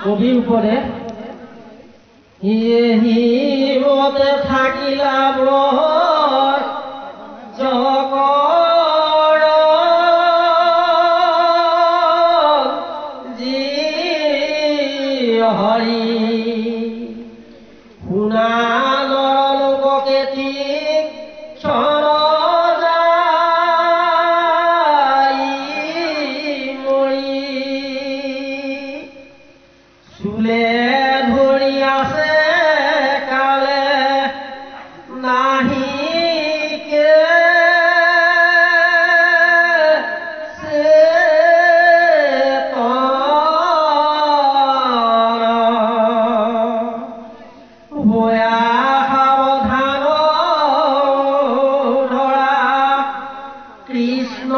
কবিৰ উপৰে হিমতে থাকিলা জগৰ জি হৰি শুনা লোককে ঠিক চুলে ধৰি আছে কালে নাহিকে ভয়া সাৱধান ধৰা কৃষ্ণ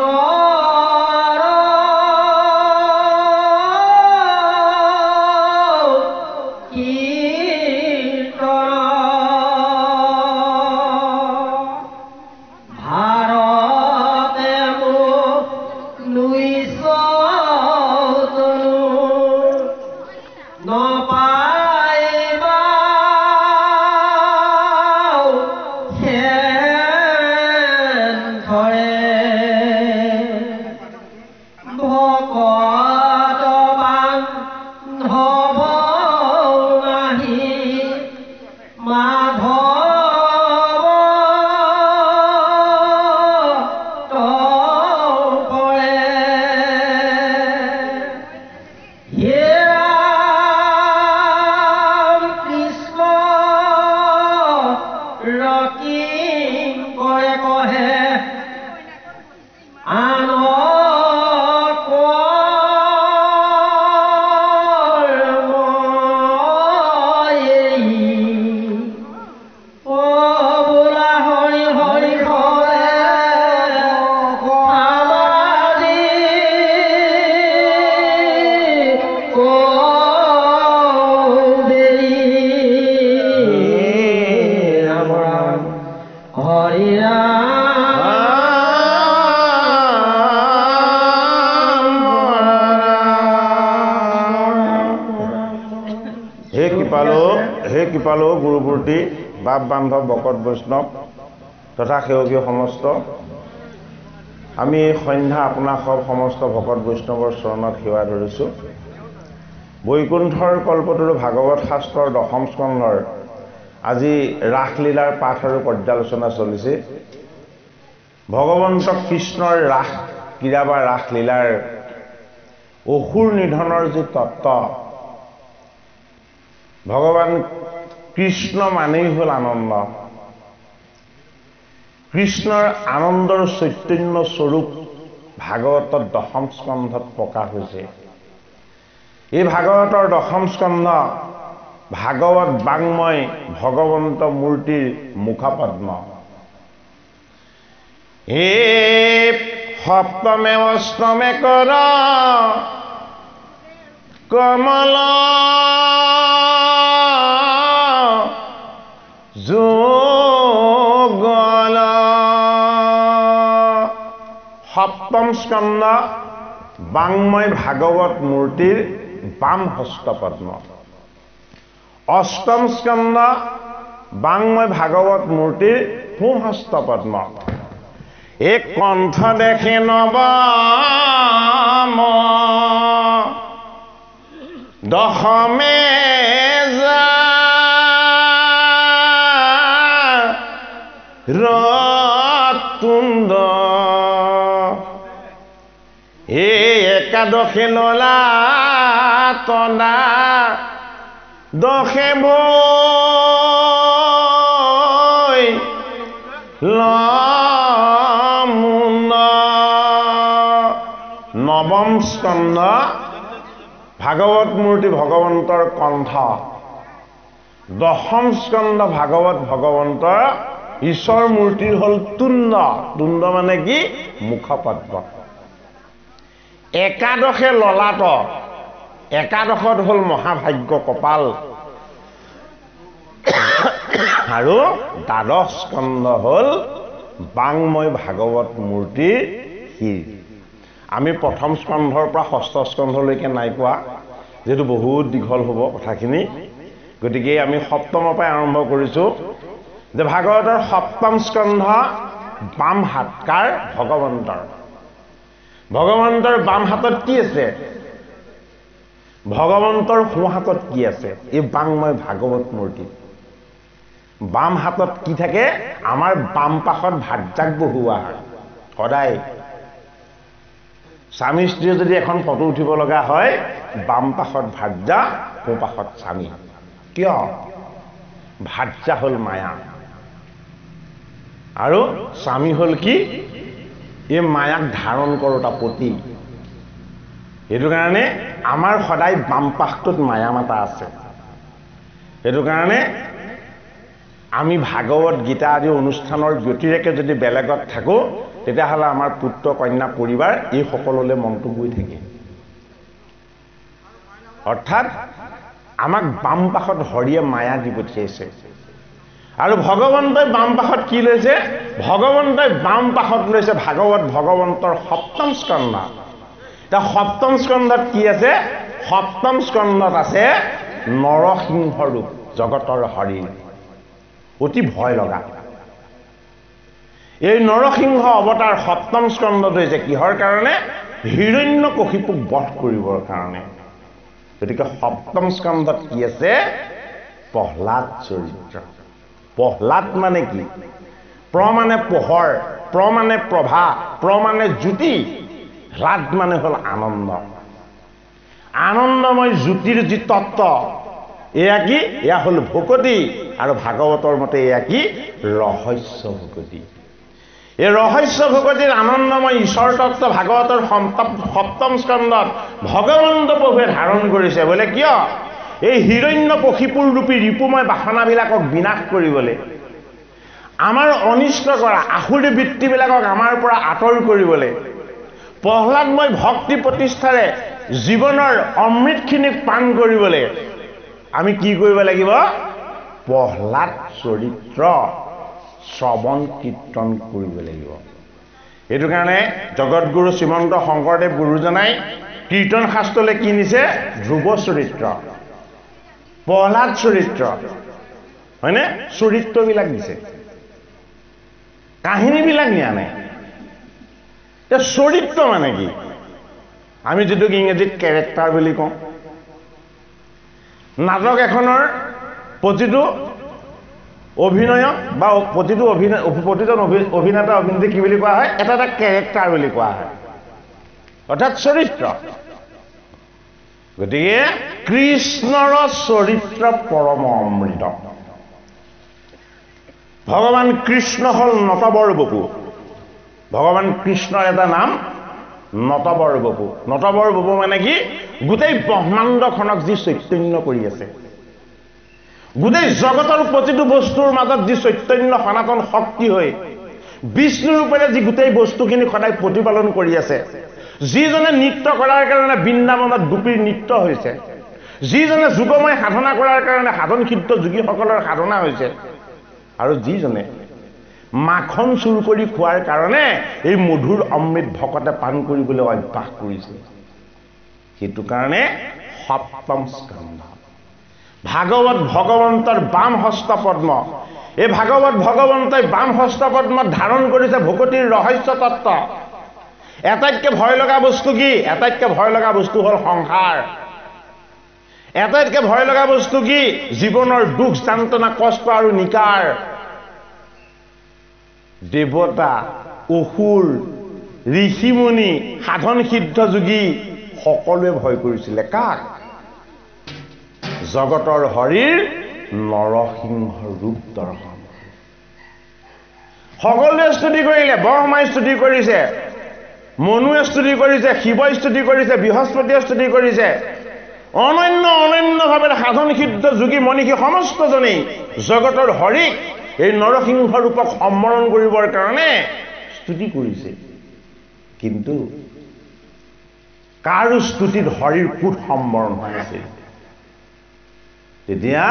হে কৃপালু গুৰুমূৰ্তি বাপ বান্ধৱ ভকত বৈষ্ণৱ তথা সেৱকীয় সমস্ত আমি সন্ধ্যা আপোনাক সব সমস্ত ভকত বৈষ্ণৱৰ চৰণত সেৱা ধৰিছোঁ। বৈকুণ্ঠৰ কল্পতৰু ভাগৱত শাস্ত্ৰৰ দশম স্কন্ধৰ আজি ৰাসলীলাৰ পাঠ আৰু পৰ্যালোচনা চলিছে। ভগৱন্ত কৃষ্ণৰ ৰাস ক্ৰীড়া বা ৰাসলীলাৰ অসুৰ নিধনৰ যি তত্ত্ব, ভগৱান কৃষ্ণ মানেই হ'ল আনন্দ। কৃষ্ণৰ আনন্দৰ চৈতন্য স্বৰূপ ভাগৱতৰ দশম স্কন্ধত প্ৰকাশ হৈছে। এই ভাগৱতৰ দশম স্কন্ধ ভাগৱত বাংময় ভগৱন্ত মূৰ্তিৰ মুখপদ্ম। হে সপ্তমে অষ্টমে কৰ কমল যুগল। সপ্তম স্কন্ধ বাংময় ভাগৱত মূৰ্তিৰ বাম হস্তপদ্ম। অষ্টম স্কন্ধ বাংময় ভাগৱত মূৰ্তিৰ সোঁ হস্তপদ্ম। এক কণ্ঠ দেখে নবম দশমে ৰতুণ্ড। এই একাদশে ললা তনা দশে ভৈ লমুন। নৱম স্কন্ধ ভাগৱত মূৰ্তি ভগৱন্তৰ কণ্ঠ। দশম স্কন্ধ ভাগৱত ভগৱন্তৰ ঈশ্বৰ মূৰ্তিৰ হ'ল তুণ্ড। তুণ্ড মানে কি? মুখপদ্ম। একাদশে ললাট, একাদশত হ'ল মহাভাগ্য কপাল আৰু দ্বাদশ স্কন্ধ হ'ল বাংময় ভাগৱত মূৰ্তিৰ শিৰ। আমি প্ৰথম স্কন্ধৰ পৰা ষষ্ঠ স্কন্ধলৈকে নাই পোৱা, যিহেতু বহুত দীঘল হ'ব কথাখিনি, গতিকে আমি সপ্তমৰ পৰাই আৰম্ভ কৰিছোঁ। যে ভাগৱতৰ সপ্তম স্কন্ধ বাম হাত কাৰ? ভগৱন্তৰ। ভগৱন্তৰ বাম হাতত কি আছে? ভগৱন্তৰ সোঁ হাতত কি আছে? এই বাংময় ভাগৱত মূৰ্তি বাম হাতত কি থাকে? আমাৰ বাম পাশত ভাৰ্যাক বহুৱা হয়। সদায় স্বামী স্ত্ৰীয়ে যদি এখন ফটো উঠিব লগা হয়, বাম পাশত ভাৰ্যা, সোঁ পাশত স্বামী। কিয়? ভাৰ্যা হ'ল মায়া আৰু স্বামী হ'ল কি? এই মায়াক ধাৰণ কৰোঁতা পতি। সেইটো কাৰণে আমাৰ সদায় বাম পাশটোত মায়া মাতা আছে। সেইটো কাৰণে আমি ভাগৱত গীতা আদি অনুষ্ঠানৰ ব্যতিৰেকে যদি বেলেগত থাকোঁ, তেতিয়াহ'লে আমাৰ পুত্ৰ কন্যা পৰিবাৰ এই সকললৈ মনটো গৈ থাকে। অৰ্থাৎ আমাক বাম পাশত হৰিয়ে মায়া দি পঠিয়াইছে। আৰু ভগৱন্তই বাম পাশত কি লৈছে? ভগৱন্তই বাম পাশত লৈছে ভাগৱত ভগৱন্তৰ সপ্তম স্কন্ধ। এতিয়া সপ্তম স্কন্ধত কি আছে? সপ্তম স্কন্ধত আছে নৰসিংহ ৰূপ, জগতৰ হৰি, অতি ভয় লগা। এই নৰসিংহ অৱতাৰ সপ্তম স্কন্ধত হৈছে কিহৰ কাৰণে? হিৰণ্যকশিপুক বধ কৰিবৰ কাৰণে। গতিকে সপ্তম স্কন্ধত কি আছে? প্ৰহ্লাদ চৰিত্ৰ। প্ৰহ্লাদ মানে কি? প্ৰ মানে পোহৰ, প্ৰ মানে প্ৰভা, প্ৰ মানে জ্যোতি, হ্লাদ মানে হ'ল আনন্দ। আনন্দময় জ্যোতিৰ যি তত্ত্ব, এয়া কি? এয়া হ'ল ভকতি। আৰু ভাগৱতৰ মতে এয়া কি? ৰহস্য ভকতি। এই ৰহস্য ভকতিৰ আনন্দময় ঈশ্বৰ তত্ত্ব ভাগৱতৰ সপ্তম স্কন্ধত ভগৱন্ত প্ৰভুৱে ধাৰণ কৰিছে। বোলে কিয়? এই হিৰণ্যকশিপুৰ ৰূপী ৰিপুময় বাসনাবিলাকক বিনাশ কৰিবলৈ, আমাৰ অনিষ্ট কৰা আসুৰী বৃত্তিবিলাকক আমাৰ পৰা আঁতৰ কৰিবলৈ, প্ৰহ্লাদময় ভক্তি প্ৰতিষ্ঠাৰে জীৱনৰ অমৃতখিনিক পান কৰিবলৈ আমি কি কৰিব লাগিব? প্ৰহ্লাদ চৰিত্ৰ শ্ৰৱণ কীৰ্তন কৰিব লাগিব। এইটো কাৰণে জগতগুৰু শ্ৰীমন্ত শংকৰদেৱ গুৰুজনাই কীৰ্তন শাস্ত্ৰলৈ কি নিছে? ধ্ৰুৱ চৰিত্ৰ, প্ৰহ্লাদ চৰিত্ৰ, হয়নে? চৰিত্ৰবিলাক দিছে, কাহিনীবিলাক নিয়া নাই। এতিয়া চৰিত্ৰ মানে কি? আমি যিটোক ইংৰাজীত কেৰেক্টাৰ বুলি কওঁ। নাটক এখনৰ প্ৰতিটো অভিনয়ক বা প্ৰতিজন অভিনেতা অভিনেত্ৰী কি বুলি কোৱা হয়? এটা এটা কেৰেক্টাৰ বুলি কোৱা হয়, অৰ্থাৎ চৰিত্ৰ। গতিকে কৃষ্ণৰ চৰিত্ৰ পৰম অমৃত। ভগৱান কৃষ্ণ হ'ল নটবৰ বপু। ভগৱান কৃষ্ণৰ এটা নাম নটবৰ বপু। নটবৰ বপু মানে কি? গোটেই ব্ৰহ্মাণ্ডখনক যি চৈতন্য কৰি আছে, গোটেই জগতৰ প্ৰতিটো বস্তুৰ মাজত যি চৈতন্য সনাতন শক্তি হৈ বিষ্ণু ৰূপেৰে যি গোটেই বস্তুখিনি সদায় প্ৰতিপালন কৰি আছে, যিজনে নৃত্য কৰাৰ কাৰণে বৃন্দাবনত গোপীৰ নৃত্য হৈছে, যিজনে যোগময় সাধনা কৰাৰ কাৰণে সাধন সিদ্ধ যোগীসকলৰ সাধনা হৈছে, আৰু যিজনে মাখন চুৰ কৰি খোৱাৰ কাৰণে এই মধুৰ অমৃত ভকতে পান কৰিবলৈ অভ্যাস কৰিছে। সেইটো কাৰণে সপ্তম স্কন্ধ ভাগৱত ভগৱন্তৰ বাম হস্ত পদ্ম। এই ভাগৱত ভগৱন্তই বাম হস্ত পদ্মত ধাৰণ কৰিছে ভকতিৰ ৰহস্য তত্ত্ব। আটাইতকৈ ভয় লগা বস্তু কি? আটাইতকৈ ভয় লগা বস্তু হ'ল সংসাৰ। আটাইতকৈ ভয় লগা বস্তু কি? জীৱনৰ দুখ যান্ত্ৰণা কষ্ট আৰু নিকাৰ। দেৱতা, অসুৰ, ঋষিমুনি, সাধন সিদ্ধ যোগী সকলোৱে ভয় কৰিছিলে। কাক? জগতৰ হৰিৰ নৰসিংহ ৰূপ দৰ্শন। সকলোৱে স্তুতি কৰিলে। ব্ৰহ্মাই স্তুতি কৰিছে, মনুৱে স্তুতি কৰিছে, শিৱই স্তুতি কৰিছে, বৃহস্পতিয়ে স্তুতি কৰিছে। অনন্যভাৱে সাধন সিদ্ধ যোগী মনীষী সমস্তজনেই জগতৰ হৰিক এই নৰসিংহ ৰূপক সম্বৰণ কৰিবৰ কাৰণে স্তুতি কৰিছে। কিন্তু কাৰো স্তুতিত হৰিৰ কোট সম্বৰণ হৈ আছিল? তেতিয়া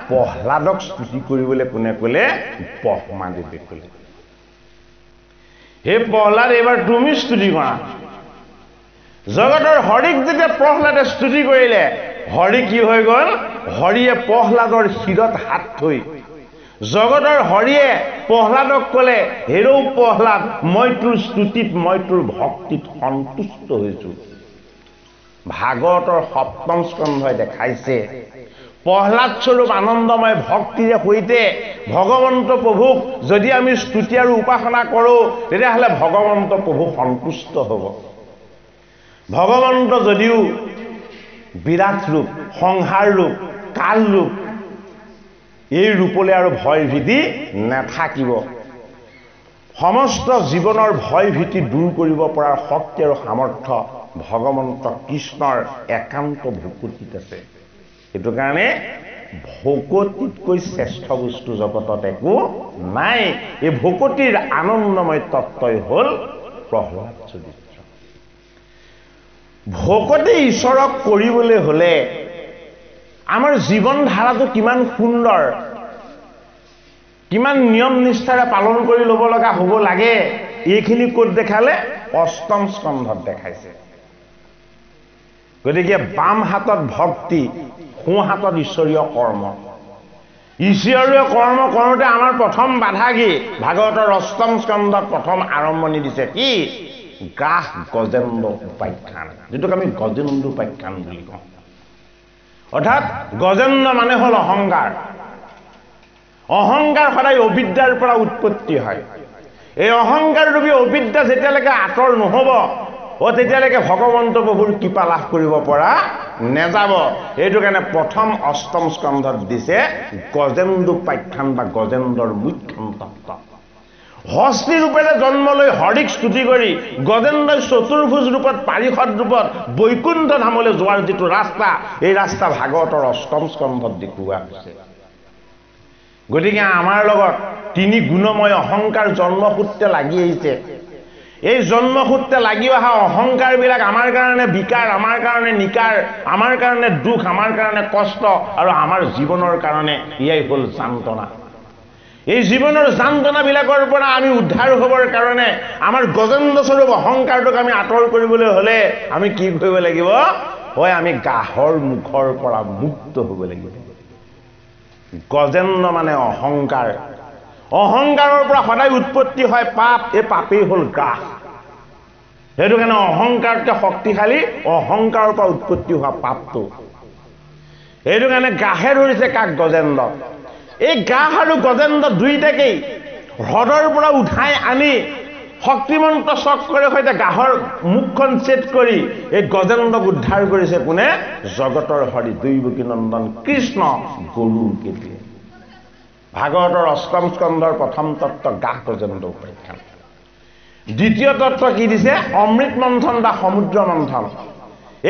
প্ৰহ্লাদক স্তুতি কৰিবলৈ কোনে ক'লে? ব্ৰহ্মাদেৱে ক'লে। হে প্ৰহ্লাদ, এইবাৰ তুমি স্তুতি কৰা। জগতৰ হৰিক যেতিয়া প্ৰহ্লাদে স্তুতি কৰিলে, হৰি কি হৈ গ'ল? হৰিয়ে প্ৰহ্লাদৰ শিৰত হাত থৈ জগতৰ হৰিয়ে প্ৰহ্লাদক ক'লে, হেৰৌ প্ৰহ্লাদ, মই তোৰ স্তুতিত, মই তোৰ ভক্তিত সন্তুষ্ট হৈছো। ভাগৱতৰ সপ্তম স্কন্ধই দেখাইছে প্ৰহ্লাদ স্বৰূপ আনন্দময় ভক্তিৰে সৈতে ভগৱন্ত প্ৰভুক যদি আমি স্তুতি আৰু উপাসনা কৰোঁ, তেতিয়াহ'লে ভগৱন্ত প্ৰভু সন্তুষ্ট হ'ব। ভগৱন্ত যদিও বিৰাট ৰূপ, সংহাৰ ৰূপ, কাল ৰূপ, এই ৰূপলৈ আৰু ভয় ভীতি নাথাকিব। সমস্ত জীৱনৰ ভয় ভীতি দূৰ কৰিব পৰাৰ শক্তি আৰু সামৰ্থ্য ভগৱন্ত কৃষ্ণৰ একান্ত ভকতিত আছে। সেইটো কাৰণে ভকতিতকৈ শ্ৰেষ্ঠ বস্তু জগতত একো নাই। এই ভকতিৰ আনন্দময় তত্ত্বই হ'ল প্ৰহ্লাদ চৰিত্ৰ। ভকতি ঈশ্বৰক কৰিবলৈ হ'লে আমাৰ জীৱন ধাৰাটো কিমান সুন্দৰ, কিমান নিয়ম নিষ্ঠাৰে পালন কৰি ল'ব লগা হ'ব লাগে, এইখিনি ক'ত দেখালে? অষ্টম স্কন্ধত দেখাইছে। গতিকে বাম হাতত ভক্তি, সোঁ হাতত ঈশ্বৰীয় কৰ্ম। ঈশ্বৰীয় কৰ্ম কৰোঁতে আমাৰ প্ৰথম বাধা কি? ভাগৱতৰ অষ্টম স্কন্ধত প্ৰথম আৰম্ভণি দিছে কি? গ্ৰাস গজেন্দ্ৰ উপাখ্যান, যিটোক আমি গজেন্দ্ৰ উপাখ্যান বুলি কওঁ। অৰ্থাৎ গজেন্দ্ৰ মানে হ'ল অহংকাৰ। অহংকাৰ সদায় অবিদ্যাৰ পৰা উৎপত্তি হয়। এই অহংকাৰ ৰূপী অবিদ্যা যেতিয়ালৈকে আঁতৰ নহ'ব, তেতিয়ালৈকে ভগৱন্ত প্ৰভুৰ কৃপা লাভ কৰিব পৰা নেযাব। এইটো কাৰণে প্ৰথম অষ্টম স্কন্ধত দিছে গজেন্দ্ৰ উপাখ্যান বা গজেন্দ্ৰৰ মুখ্য তত্ত্ব। হস্তি ৰূপেৰে জন্ম লৈ হৰিক স্তুতি কৰি গজেন্দ্ৰই চতুৰ্ভুজ ৰূপত, পাৰিষদ ৰূপত বৈকুণ্ঠ ধামলৈ যোৱাৰ যিটো ৰাস্তা, এই ৰাস্তা ভাগৱতৰ অষ্টম স্কন্ধত দেখুওৱা হৈছে। গতিকে আমাৰ লগত তিনি গুণময় অহংকাৰ জন্মসূত্ৰে লাগি আহিছে। এই জন্মসূত্ৰে লাগি অহা অহংকাৰবিলাক আমাৰ কাৰণে বিকাৰ, আমাৰ কাৰণে নিকাৰ, আমাৰ কাৰণে দুখ, আমাৰ কাৰণে কষ্ট, আৰু আমাৰ জীৱনৰ কাৰণে এয়াই হ'ল যান্ত্ৰণা। এই জীৱনৰ যান্ত্ৰণাবিলাকৰ পৰা আমি উদ্ধাৰ হ'বৰ কাৰণে আমাৰ গজেন্দ্ৰ স্বৰূপ অহংকাৰটোক আমি আঁতৰ কৰিবলৈ হ'লে আমি কি কৰিব লাগিব? হয়, আমি গাহৰ মুখৰ পৰা মুক্ত হ'ব লাগিব। গজেন্দ্ৰ মানে অহংকাৰ। অহংকাৰৰ পৰা সদায় উৎপত্তি হয় পাপ। এই পাপেই হ'ল গ্ৰাস। সেইটো কাৰণে অহংকাৰতকৈ শক্তিশালী অহংকাৰৰ পৰা উৎপত্তি হোৱা পাপটো। এইটো কাৰণে গ্ৰাসে ধৰিছে কাক? গজেন্দ্ৰ। এই গ্ৰাস আৰু গজেন্দ্ৰ দুইটাকেই হ্ৰদৰ পৰা উঠাই আনি শক্তিমন্ত চক্ৰৰ সৈতে গ্ৰাসৰ মুখখন ছেদ কৰি এই গজেন্দ্ৰক উদ্ধাৰ কৰিছে কোনে? জগতৰ হৰি দৈৱকী নন্দন কৃষ্ণ গৰুৰ কেতিয়া। ভাগৱতৰ অষ্টম স্কন্ধৰ প্ৰথম তত্ত্ব গ্ৰাস গজেন্দ্ৰ উপাখ্যান। দ্বিতীয় তত্ত্ব কি দিছে? অমৃত মন্থন বা সমুদ্ৰ মন্থন।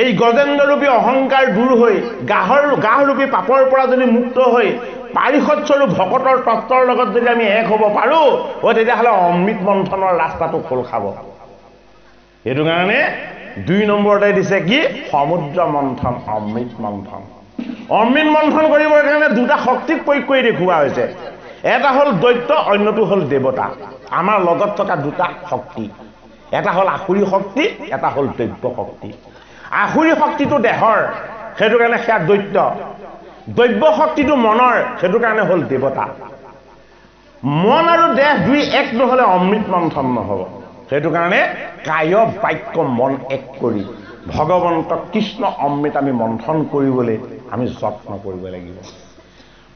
এই গজেন্দ্ৰৰূপী অহংকাৰ দূৰ হৈ গ্ৰাসৰূপী পাপৰ পৰা যদি মুক্ত হৈ পাৰিষদস্বৰূপ ভকতৰ তত্ত্বৰ লগত যদি আমি এক হ'ব পাৰোঁ, তেতিয়াহ'লে অমৃত মন্থনৰ ৰাস্তাটো খোল খাব। সেইটো কাৰণে 2 নম্বৰতে দিছে কি? সমুদ্ৰ মন্থন, অমৃত মন্থন। অমৃত মন্থন কৰিবৰ কাৰণে দুটা শক্তিক প্ৰয়োগ কৰি দেখুওৱা হৈছে। এটা হ'ল দৈত্য, অন্যটো হ'ল দেৱতা। আমাৰ লগত থকা দুটা শক্তি, এটা হ'ল আসুৰী শক্তি, এটা হ'ল দৈব্য শক্তি। আসুৰী শক্তিটো দেহৰ, সেইটো কাৰণে সেয়া দৈত্য। দৈব্য শক্তিটো মনৰ, সেইটো কাৰণে হ'ল দেৱতা। মন আৰু দেহ দুই এক নহ'লে অমৃত মন্থন নহ'ব। সেইটো কাৰণে কায় বাক্য মন এক কৰি ভগৱন্ত কৃষ্ণ অমৃত আমি মন্থন কৰিবলৈ আমি যত্ন কৰিব লাগিব।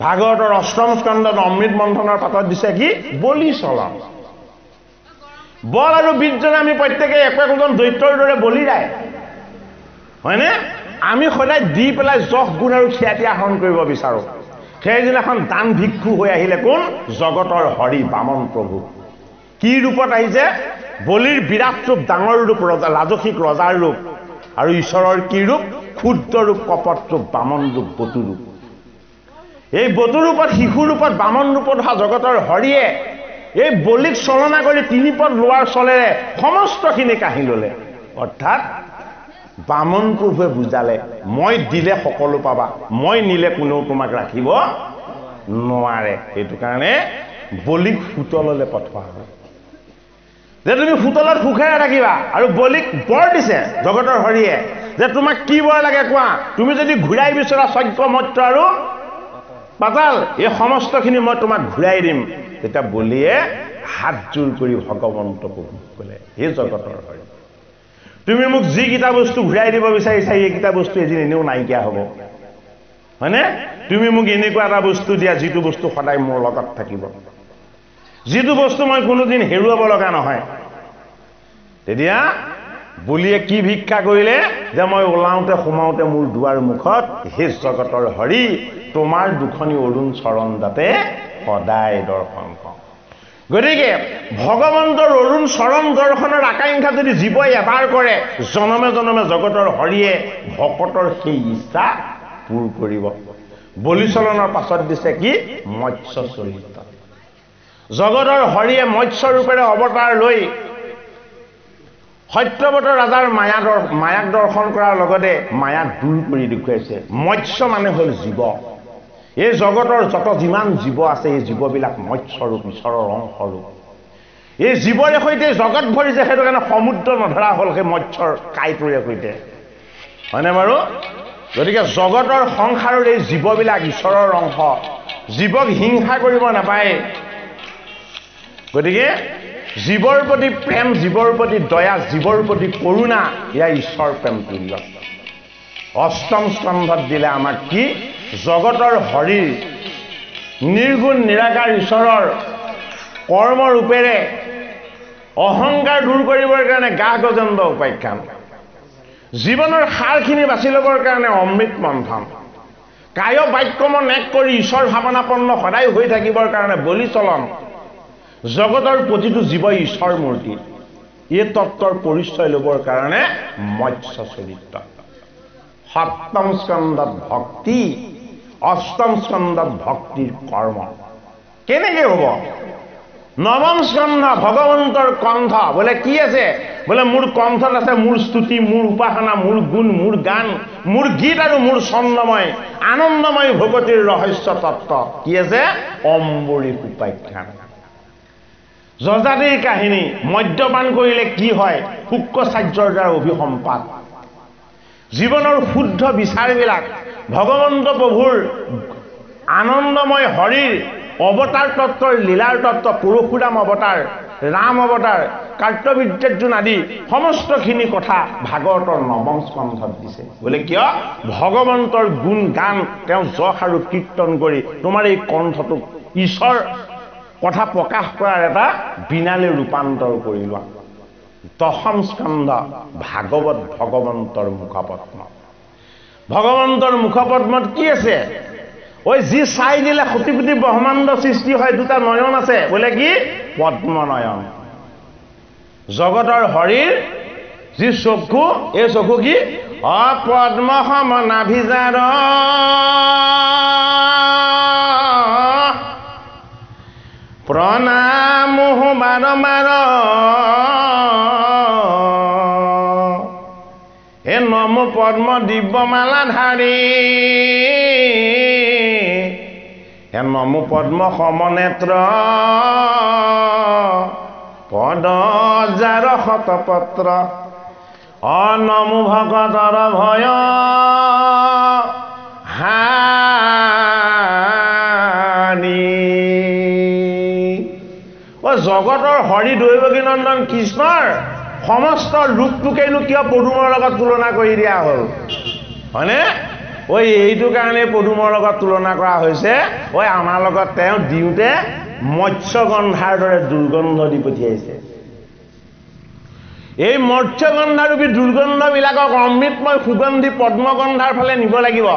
ভাগৱতৰ অষ্টম স্কন্ধত অমৃত মন্থনৰ পাতত দিছে কি? বলি চলন। বল আৰু বীৰ্যৰে আমি প্ৰত্যেকে একোজন দৈত্যৰ দৰে বলি যায়, হয়নে? আমি সদায় দি পেলাই যশ গুণ আৰু খ্যাতি আহৰণ কৰিব বিচাৰোঁ। সেইদিনাখন দান ভিক্ষু হৈ আহিলে কোন? জগতৰ হৰি বামন প্ৰভু। কি ৰূপত আহিছে? বলিৰ বিৰাট ৰূপ, ডাঙৰ ৰূপ, ৰাজসিক ৰজাৰ ৰূপ। আৰু ঈশ্বৰৰ কি ৰূপ? ক্ষুদ্ৰ ৰূপ, কপট ৰূপ, বামন ৰূপ, বটু ৰূপ। এই বটু ৰূপত, শিশু ৰূপত, বামন ৰূপত হোৱা জগতৰ হৰিয়ে এই বলিক চলনা কৰি 3 পদ লোৱাৰ চলেৰে সমস্তখিনি কাঢ়ি ল'লে। অৰ্থাৎ বামন প্ৰভুৱে বুজালে, মই দিলে সকলো পাবা, মই নিলে কোনেও তোমাক ৰাখিব নোৱাৰে। সেইটো কাৰণে বলিক হোটেললৈ পঠোৱা হয় যে তুমি হোটেলত সুখেৰে থাকিবা। আৰু বলিক বৰ দিছে জগতৰ হৰিয়ে যে তোমাক কি বৰ লাগে কোৱা? তুমি যদি ঘূৰাই বিচৰা স্বৰ্গ, মৰ্ত্য আৰু পাতাল, এই সমস্তখিনি মই তোমাক ঘূৰাই দিম। তেতিয়া বলিয়ে হাত জোৰ কৰি ভগৱন্ত প্ৰভুক ক'লে, হে জগতৰ হৰি, তুমি মোক যিকেইটা বস্তু ঘূৰাই দিব বিচাৰিছা, এইকেইটা বস্তু এদিন এনেও নাইকিয়া হ'ব, হয়নে? তুমি মোক এনেকুৱা এটা বস্তু দিয়া যিটো বস্তু সদায় মোৰ লগত থাকিব, যিটো বস্তু মই কোনোদিন হেৰুৱাব লগা নহয়। তেতিয়া বলিয়ে কি ভিক্ষা কৰিলে? যে মই ওলাওঁতে সোমাওঁতে মোৰ দুৱাৰ মুখত হে জগতৰ হৰি, তোমাৰ দুখনি অৰুণ চৰণ যাতে সদায় দৰ্শন পাওঁ। গতিকে ভগৱন্তৰ অৰুণ চৰণ দৰ্শনৰ আকাংক্ষা যদি জীৱই এবাৰ কৰে, জনমে জনমে জগতৰ হৰিয়ে ভকতৰ সেই ইচ্ছা পূৰ কৰিব। বলিচলনৰ পাছত দিছে কি? মৎস্য চৰিত্ৰ। জগতৰ হৰিয়ে মৎস্য ৰূপেৰে অৱতাৰ লৈ সত্যৱত ৰাজাৰ মায়াক দৰ্শন কৰাৰ লগতে মায়াক দূৰ কৰি দেখুৱাইছে। মৎস্য মানে হ'ল জীৱ। এই জগতৰ যত যিমান জীৱ আছে, এই জীৱবিলাক মৎস্যৰূপ, ঈশ্বৰৰ অংশৰূপ। এই জীৱৰে সৈতে জগত ভৰিছে, সেইটো কাৰণে সমুদ্ৰ নধৰা হ'ল সেই মৎস্যৰ কাঁইটোৰে সৈতে, হয়নে বাৰু? গতিকে জগতৰ সংসাৰৰ এই জীৱবিলাক ঈশ্বৰৰ অংশ। জীৱক হিংসা কৰিব নাপায়। গতিকে জীৱৰ প্ৰতি প্ৰেম, জীৱৰ প্ৰতি দয়া, জীৱৰ প্ৰতি কৰোণা, এয়া ঈশ্বৰ প্ৰেম তুল্য। অষ্টম স্কন্ধত দিলে আমাক কি? জগতৰ হৰিৰ নিৰ্গুণ নিৰাকাৰ ঈশ্বৰৰ কৰ্মৰূপেৰে অহংকাৰ দূৰ কৰিবৰ কাৰণে গ্ৰাস গজেন্দ্ৰ উপাখ্যান, জীৱনৰ সাৰখিনি বাছি ল'বৰ কাৰণে অমৃত মন্থন, কায় বাক্য মন এক কৰি ঈশ্বৰ ভাৱনাপন্ন সদায় হৈ থাকিবৰ কাৰণে বলি চলন, জগতৰ প্ৰতিটো জীৱই ঈশ্বৰ মূৰ্তি, এই তত্ত্বৰ পৰিচয় ল'বৰ কাৰণে মৎস্য চৰিত্ৰ। সপ্তম স্কন্ধত ভক্তি, অষ্টম স্কন্ধত ভক্তিৰ কৰ্ম। কেনেকৈ হ'ব? নৱম স্কন্ধ ভগৱন্তৰ কণ্ঠ। বোলে কি আছে? বোলে মোৰ কণ্ঠত আছে মোৰ স্তুতি, মোৰ উপাসনা, মোৰ গুণ, মোৰ গান, মোৰ গীত আৰু মোৰ ছন্দময় আনন্দময় ভগৱতীৰ ৰহস্য তত্ত্ব। কি আছে? অম্বৰীশ উপাখ্যান। যজাতিৰ কাহিনী। মদ্যপান কৰিলে কি হয়? শুক্ৰচাৰ্যৰ দ্বাৰা অভিসম্পাত। জীৱনৰ শুদ্ধ বিচাৰবিলাক ভগৱন্ত প্ৰভুৰ আনন্দময় হৰিৰ অৱতাৰ তত্ত্বৰ লীলাৰ তত্ত্ব, পৰশুৰাম অৱতাৰ, ৰাম অৱতাৰ, কাৰ্তবীৰ্যাৰ্জুন আদি সমস্তখিনি কথা ভাগৱতৰ নৱম স্কন্ধত দিছে। বোলে কিয়? ভগৱন্তৰ গুণ গান তেওঁ যশ আৰু কীৰ্তন কৰি তোমাৰ এই কণ্ঠটোক ঈশ্বৰ কথা প্ৰকাশ কৰাৰ এটা বিনালে ৰূপান্তৰ কৰি লোৱা। দশম স্কন্ধ ভাগৱত ভগৱন্তৰ মুখপদ্ম। ভগৱন্তৰ মুখপদ্মত কি আছে? ওই যি চাই দিলে কোটি কোটি ব্ৰহ্মাণ্ড সৃষ্টি হয়, দুটা নয়ন আছে। বোলে কি? পদ্মনয়ন। জগতৰ হৰিৰ যি চকু, এই চকু কি? পদ্ম সম নাভিজাৰ প্ৰণাম বাৰ বাৰ এ নম পদ্ম দিব্যমালা ধাৰী এ নম পদ্ম সমনেত্ৰ পদ জাৰ শতপত্ৰ অনমো ভগতৰ ভয় হানি। জগতৰ হৰি দৈৱকী নন্দন কৃষ্ণৰ সমস্ত ৰূপটোকেনো কিয় পদুমৰ লগত তুলনা কৰি দিয়া হ'ল? হয়নে? এইটো কাৰণে পদুমৰ লগত তুলনা কৰা হৈছে। আমাৰ লগত তেওঁ দিওঁতে মৎস্যগন্ধাৰ দৰে দুৰ্গন্ধ দি পঠিয়াইছে। এই মৎস্যগন্ধাৰূপী দুৰ্গন্ধবিলাকক অমৃতময় সুগন্ধি পদ্মগন্ধাৰ ফালে নিব লাগিব।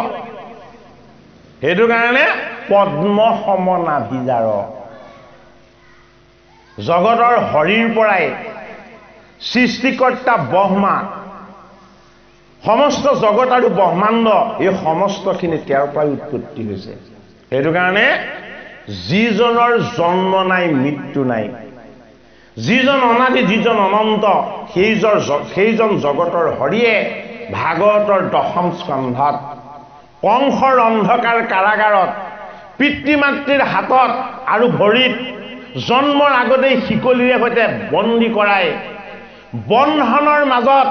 সেইটো কাৰণে পদ্ম সম নাভিজাৰ। জগতৰ হৰিৰ পৰাই সৃষ্টিকৰ্তা ব্ৰহ্মা, সমস্ত জগত আৰু ব্ৰহ্মাণ্ড, এই সমস্তখিনি তেওঁৰ পৰাই উৎপত্তি হৈছে। সেইটো কাৰণে যিজনৰ জন্ম নাই মৃত্যু নাই, যিজন অনাদি যিজন অনন্ত, সেইজন জগতৰ হৰিয়ে ভাগৱতৰ দশম স্কন্ধত কংসৰ অন্ধকাৰ কাৰাগাৰত পিতৃ মাতৃৰ হাতত আৰু ভৰিত জন্মৰ আগতেই শিকলিৰে সৈতে বন্দী কৰাই বন্ধনৰ মাজত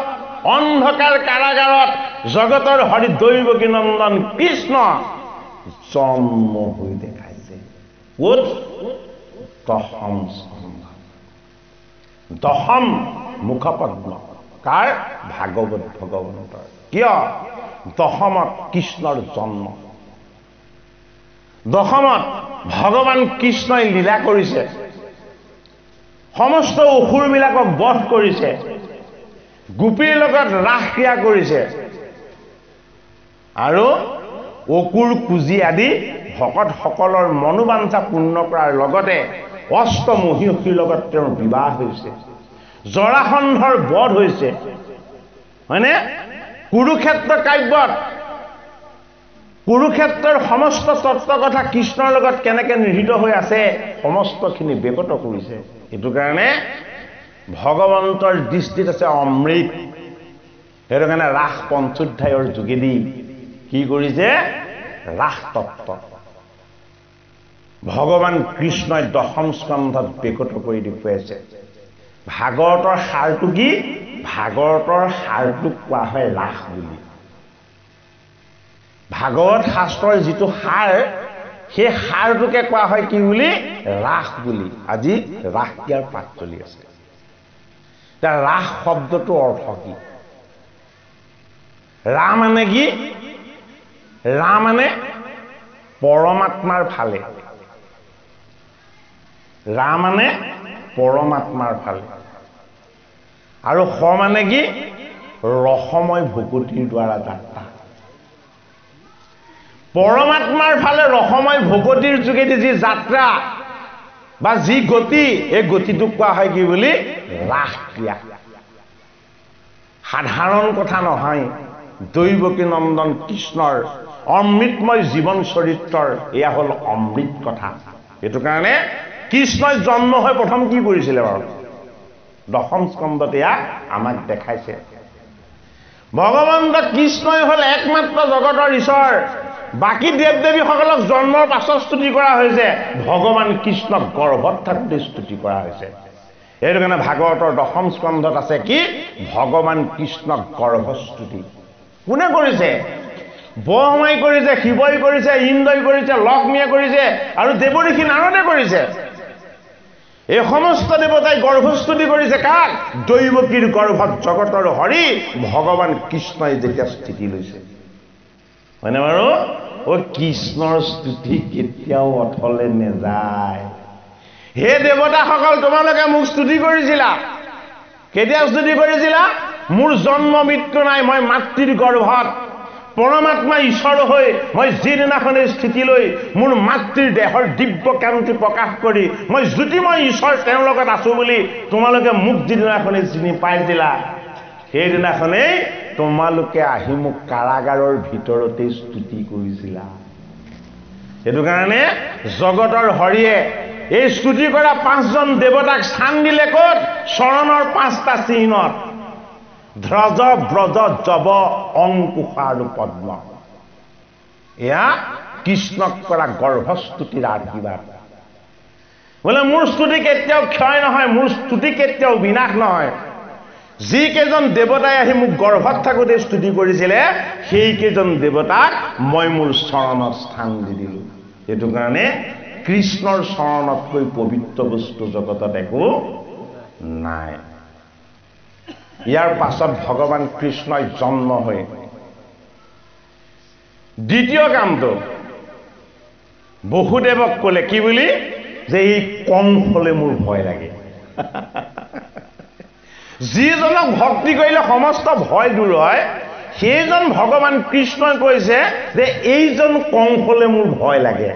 অন্ধকাৰ কাৰাগাৰত জগতৰ হৰি দৈৱকী নন্দন কৃষ্ণ জন্ম হৈ দেখাইছে। ক'ত? দশম স্কন্ধ, দশম মুখপদ্ম। কাৰ? ভাগৱত ভগৱন্তৰ। কিয়? দশমত কৃষ্ণৰ জন্ম, দশমত ভগৱান কৃষ্ণই লীলা কৰিছে, সমস্ত অসুৰবিলাকক বধ কৰিছে, গোপীৰ লগত ৰাস ক্ৰিয়া কৰিছে আৰু অকুৰ কুজি আদি ভকতসকলৰ মনোবাঞ্ছা পূৰ্ণ কৰাৰ লগতে অষ্টমহিষীৰ লগত তেওঁৰ বিবাহ হৈছে, জৰাসন্ধৰ বধ হৈছে। হয়নে? কুৰুক্ষেত্ৰ কাব্যত কুৰুক্ষেত্ৰৰ সমস্ত তত্ত্ব কথা কৃষ্ণৰ লগত কেনেকৈ নিহিত হৈ আছে সমস্তখিনি বেকত কৰিছে। সেইটো কাৰণে ভগৱন্তৰ দৃষ্টিত আছে অমৃত। সেইটো কাৰণে ৰাস পঞ্চোধ্যায়ৰ যোগেদি কি কৰিছে? ৰাস তত্ত্ব ভগৱান কৃষ্ণই দশম স্কন্ধত বেকত কৰি দেখুৱাইছে। ভাগৱতৰ সাৰটো কি? ভাগৱতৰ সাৰটোক কোৱা হয় ৰাস বুলি। ভাগৱত শাস্ত্ৰৰ যিটো সাৰ, সেই সাৰটোকে কোৱা হয় কি বুলি? ৰাস বুলি। আজি ৰাস ক্ৰিয়াৰ পাঠ চলি আছে। এতিয়া ৰাস শব্দটোৰ অৰ্থ কি? ৰা মানে কি? ৰা মানে পৰমাত্মাৰ ফালে। ৰা মানে পৰমাত্মাৰ ফালে। আৰু স মানে কি? ৰসময় ভকতিৰ দ্বাৰা যাত্ৰা। পৰমাত্মাৰ ফালে ৰসময় ভকতিৰ যোগেদি যি যাত্ৰা বা যি গতি, এই গতিটোক কোৱা হয় কি বুলি? ৰাস ক্ৰিয়া। সাধাৰণ কথা নহয়। দৈৱকী নন্দন কৃষ্ণৰ অমৃতময় জীৱন চৰিত্ৰৰ এয়া হ'ল অমৃত কথা। সেইটো কাৰণে কৃষ্ণই জন্ম হৈ প্ৰথম কি কৰিছিলে বাৰু? দশম স্কন্ধত এয়া আমাক দেখাইছে। ভগৱন্ত কৃষ্ণই হ'ল একমাত্ৰ জগতৰ ঈশ্বৰ। বাকী দেৱ দেৱীসকলক জন্মৰ পাছত স্তুতি কৰা হৈছে, ভগৱান কৃষ্ণক গৰ্ভত থাকোঁতে স্তুতি কৰা হৈছে। সেইটো কাৰণে ভাগৱতৰ দশম স্কন্ধত আছে কি? ভগৱান কৃষ্ণক গৰ্ভস্তুতি। কোনে কৰিছে? ব্ৰহ্মাই কৰিছে, শিৱই কৰিছে, ইন্দ্ৰই কৰিছে, লক্ষ্মীয়ে কৰিছে আৰু দেৱঋষি নাৰদে কৰিছে। এই সমস্ত দেৱতাই গৰ্ভস্তুতি কৰিছে কাক? দৈৱকীৰ গৰ্ভত জগতৰ হৰি ভগৱান কৃষ্ণই যেতিয়া স্থিতি লৈছে। হয়নে বাৰু? কৃষ্ণৰ স্তুতি কেতিয়াও অথলে নেযায়। হে দেৱতাসকল, তোমালোকে মোক স্তুতি কৰিছিলা। কেতিয়া স্তুতি কৰিছিলা? মোৰ জন্ম মৃত্যু নাই, মই মাতৃৰ গৰ্ভত পৰমাত্মা ঈশ্বৰ হৈ মই যিদিনাখনে স্থিতি লৈ মোৰ মাতৃৰ দেহৰ দিব্য কান্তি প্ৰকাশ কৰি মই জ্যোতিময় ঈশ্বৰ তেওঁৰ লগত আছো বুলি তোমালোকে মোক যিদিনাখনে চিনি পাইছিলা, সেইদিনাখনেই তোমালোকে আহি মোক কাৰাগাৰৰ ভিতৰতে স্তুতি কৰিছিলা। সেইটো কাৰণে জগতৰ হৰিয়ে এই স্তুতি কৰা 5জন দেৱতাক স্থান দিলে ক'ত? চৰণৰ 5টা চিহ্নত: ধ্ৰজ, ব্ৰজ, যৱ, অংকুশ আৰু পদ্ম। এয়া কৃষ্ণক কৰা গৰ্ভস্তুতিৰ আশীৰ্বাদ। বোলে মোৰ স্তুতি কেতিয়াও ক্ষয় নহয়, মোৰ স্তুতি কেতিয়াও বিনাশ নহয়। যিকেইজন দেৱতাই আহি মোক গৰ্ভত থাকোঁতে স্তুতি কৰিছিলে, সেইকেইজন দেৱতাক মই মোৰ চৰণত স্থান দি দিলোঁ। সেইটো কাৰণে কৃষ্ণৰ চৰণতকৈ পবিত্ৰ বস্তু জগতত একো নাই। ইয়াৰ পাছত ভগৱান কৃষ্ণই জন্ম হৈ দ্বিতীয় কামটো বসুদেৱক ক'লে কি বুলি? যে এই কংসলে মোৰ ভয় লাগে। যিজনক ভক্তি কৰিলে সমস্ত ভয় দূৰ হয়, সেইজন ভগৱান কৃষ্ণই কৈছে যে এইজন কংসলে মোৰ ভয় লাগে।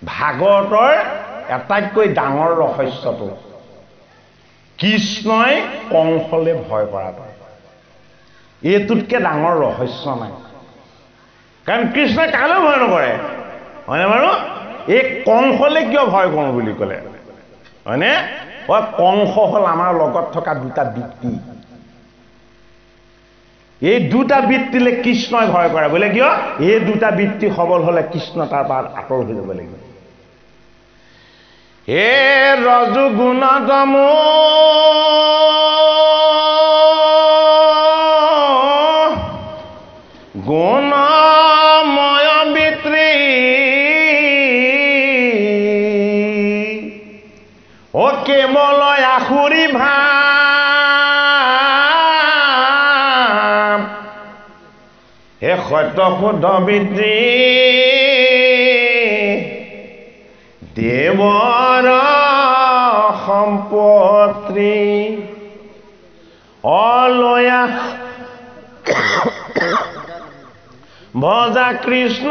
ভাগৱতৰ আটাইতকৈ ডাঙৰ ৰহস্যটো কৃষ্ণই কংসলে ভয় কৰাটো। এইটোতকৈ ডাঙৰ ৰহস্য নাই। কাৰণ কৃষ্ণই কালৈ ভয় নকৰে, হয়নে বাৰু? এই কংসলে কিয় ভয় কৰোঁ বুলি ক'লে, হয়নে? কংস হ'ল আমাৰ লগত থকা 2টা বৃত্তি। এই 2টা বৃত্তিলে কৃষ্ণই ভয় কৰে। বোলে কিয়? এই 2টা বৃত্তি সবল হ'লে কৃষ্ণ তাৰ পৰা আঁতৰ হৈ যাব লাগিব। হে ৰজোগুণতম গুণময় বিত্ৰী, কেৱল আসুৰী ভাৱ, হে সত্য শুদ্ধ বিত্ৰী, দেৱৰ সম্পত্তি, অলয়া ভজা কৃষ্ণ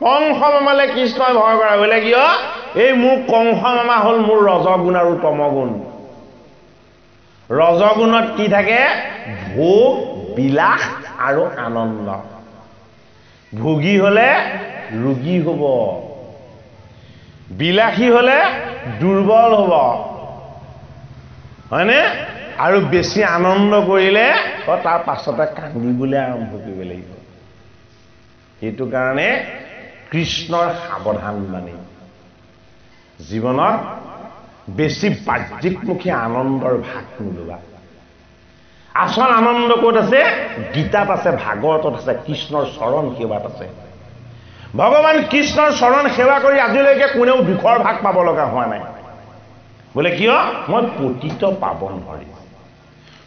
কংস মামালে কৃষ্ণই ভয় কৰা। বোলে কিয়? এই মোৰ কংস মামা হ'ল মোৰ ৰজগুণ আৰু তমগুণ। ৰজগুণত কি থাকে? ভোগ, বিলাস আৰু আনন্দ। ভোগী হলে ৰোগী হ'ব, বিলাসী হলে দুৰ্বল হ'ব, হয়নে? আৰু বেছি আনন্দ কৰিলে তাৰ পাছতে কান্দিবলৈ আৰম্ভ কৰিব লাগিব। সেইটো কাৰণে কৃষ্ণৰ সাৱধান মানি জীৱনত বেছি বাহ্যিকমুখী আনন্দৰ ভাগ নোলোৱা। আচল আনন্দ ক'ত আছে? গীতাত আছে, ভাগৱতত আছে, কৃষ্ণৰ চৰণ সেৱাত আছে। ভগৱান কৃষ্ণৰ চৰণ সেৱা কৰি আজিলৈকে কোনেও দুখৰ ভাগ পাব লগা হোৱা নাই। বোলে কিয়? মই পতিত পাৱন হৰি।